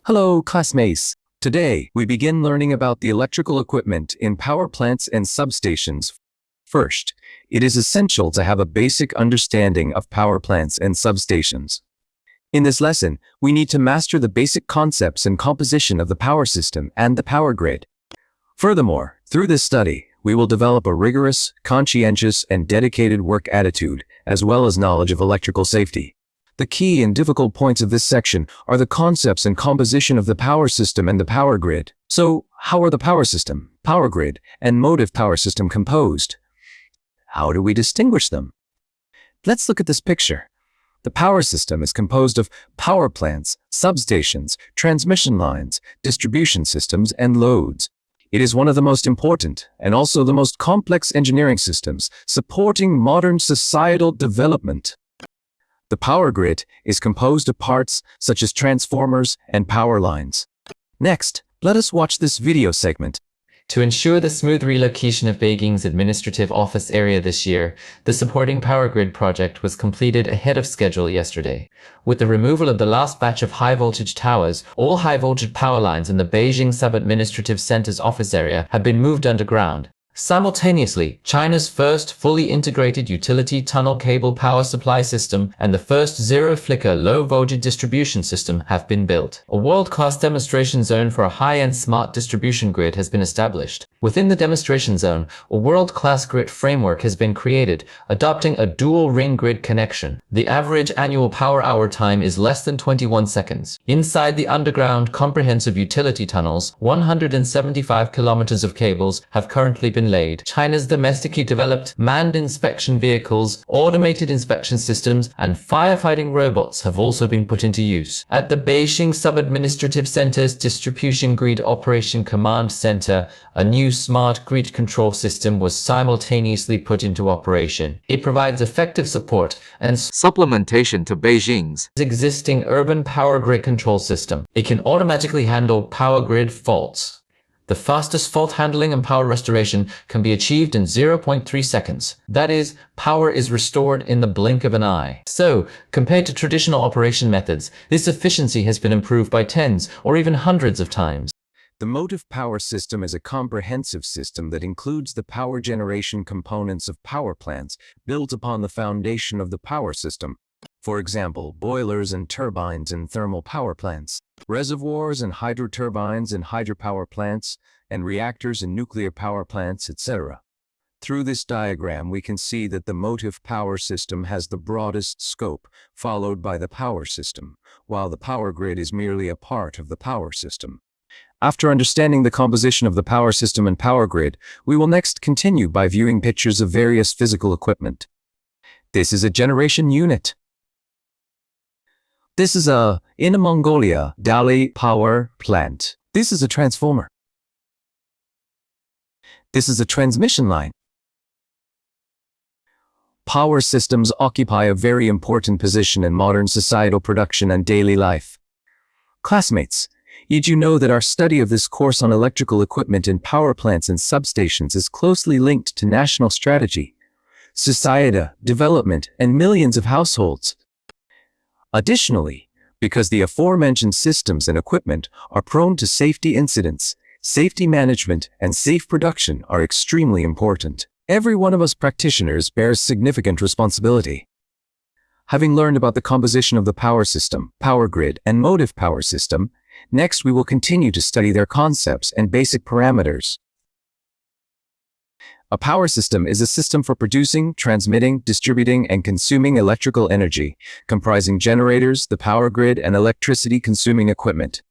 Hello, classmates. Today, we begin learning about the electrical equipment in power plants and substations. First, it is essential to have a basic understanding of power plants and substations. In this lesson, we need to master the basic concepts and composition of the power system and the power grid. Furthermore, through this study, we will develop a rigorous, conscientious, and dedicated work attitude, as well as knowledge of electrical safety. The key and difficult points of this section are the concepts and composition of the power system and the power grid. So, how are the power system, power grid, and motive power system composed? How do we distinguish them? Let's look at this picture. The power system is composed of power plants, substations, transmission lines, distribution systems, and loads. It is one of the most important and also the most complex engineering systems supporting modern societal development. The power grid is composed of parts such as transformers and power lines. Next, let us watch this video segment. To ensure the smooth relocation of Beijing's administrative office area this year, the supporting power grid project was completed ahead of schedule yesterday. With the removal of the last batch of high-voltage towers, all high-voltage power lines in the Beijing Sub-Administrative Center's office area have been moved underground. Simultaneously, China's first fully integrated utility tunnel cable power supply system and the first zero-flicker low-voltage distribution system have been built. A world-class demonstration zone for a high-end smart distribution grid has been established. Within the demonstration zone, a world-class grid framework has been created, adopting a dual-ring grid connection. The average annual power hour time is less than 21 seconds. Inside the underground comprehensive utility tunnels, 175 kilometers of cables have currently been laid. China's domestically developed manned inspection vehicles, automated inspection systems, and firefighting robots have also been put into use. At the Beijing Sub-Administrative Center's Distribution Grid Operation Command Center, a new smart grid control system was simultaneously put into operation. It provides effective support and supplementation to Beijing's existing urban power grid control system. It can automatically handle power grid faults. The fastest fault handling and power restoration can be achieved in 0.3 seconds. That is, power is restored in the blink of an eye. So, compared to traditional operation methods, this efficiency has been improved by tens or even hundreds of times. The motive power system is a comprehensive system that includes the power generation components of power plants built upon the foundation of the power system. For example, boilers and turbines in thermal power plants, reservoirs and hydroturbines in hydropower plants, and reactors in nuclear power plants, etc. Through this diagram, we can see that the motive power system has the broadest scope, followed by the power system, while the power grid is merely a part of the power system. After understanding the composition of the power system and power grid, we will next continue by viewing pictures of various physical equipment. This is a generation unit. This is a Inner Mongolia Dali power plant. This is a transformer. This is a transmission line. Power systems occupy a very important position in modern societal production and daily life. Classmates, did you know that our study of this course on electrical equipment in power plants and substations is closely linked to national strategy, society, development, and millions of households? Additionally, because the aforementioned systems and equipment are prone to safety incidents, safety management and safe production are extremely important. Every one of us practitioners bears significant responsibility. Having learned about the composition of the power system, power grid, and motive power system, next we will continue to study their concepts and basic parameters. A power system is a system for producing, transmitting, distributing, and consuming electrical energy, comprising generators, the power grid, and electricity-consuming equipment.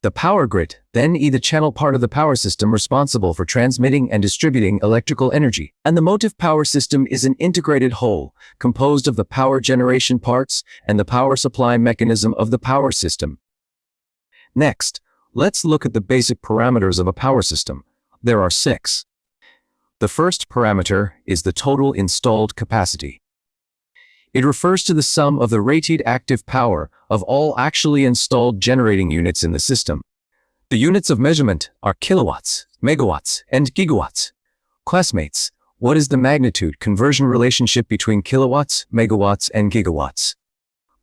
The power grid, then, is the channel part of the power system responsible for transmitting and distributing electrical energy, and the motive power system is an integrated whole, composed of the power generation parts and the power supply mechanism of the power system. Next, let's look at the basic parameters of a power system. There are 6. The first parameter is the total installed capacity. It refers to the sum of the rated active power of all actually installed generating units in the system. The units of measurement are kilowatts, megawatts, and gigawatts. Classmates, what is the magnitude conversion relationship between kilowatts, megawatts, and gigawatts?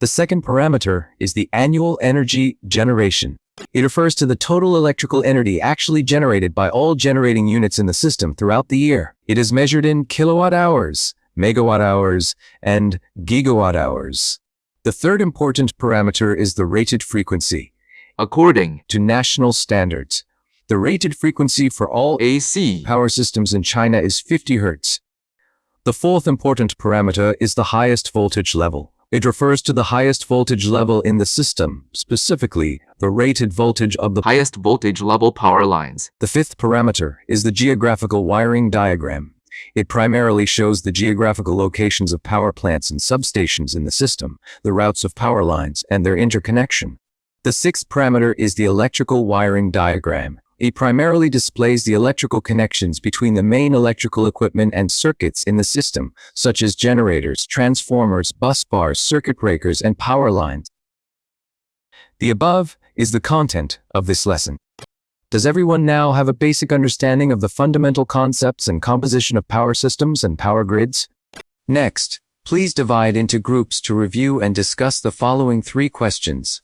The second parameter is the annual energy generation. It refers to the total electrical energy actually generated by all generating units in the system throughout the year. It is measured in kilowatt hours, megawatt hours, and gigawatt hours. The third important parameter is the rated frequency. According to national standards, the rated frequency for all AC power systems in China is 50 Hz. The fourth important parameter is the highest voltage level. It refers to the highest voltage level in the system, specifically the rated voltage of the highest voltage level power lines. The fifth parameter is the geographical wiring diagram. It primarily shows the geographical locations of power plants and substations in the system, the routes of power lines, and their interconnection. The sixth parameter is the electrical wiring diagram. It primarily displays the electrical connections between the main electrical equipment and circuits in the system, such as generators, transformers, bus bars, circuit breakers, and power lines. The above is the content of this lesson. Does everyone now have a basic understanding of the fundamental concepts and composition of power systems and power grids? Next, please divide into groups to review and discuss the following 3 questions.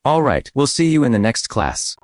Alright, we'll see you in the next class.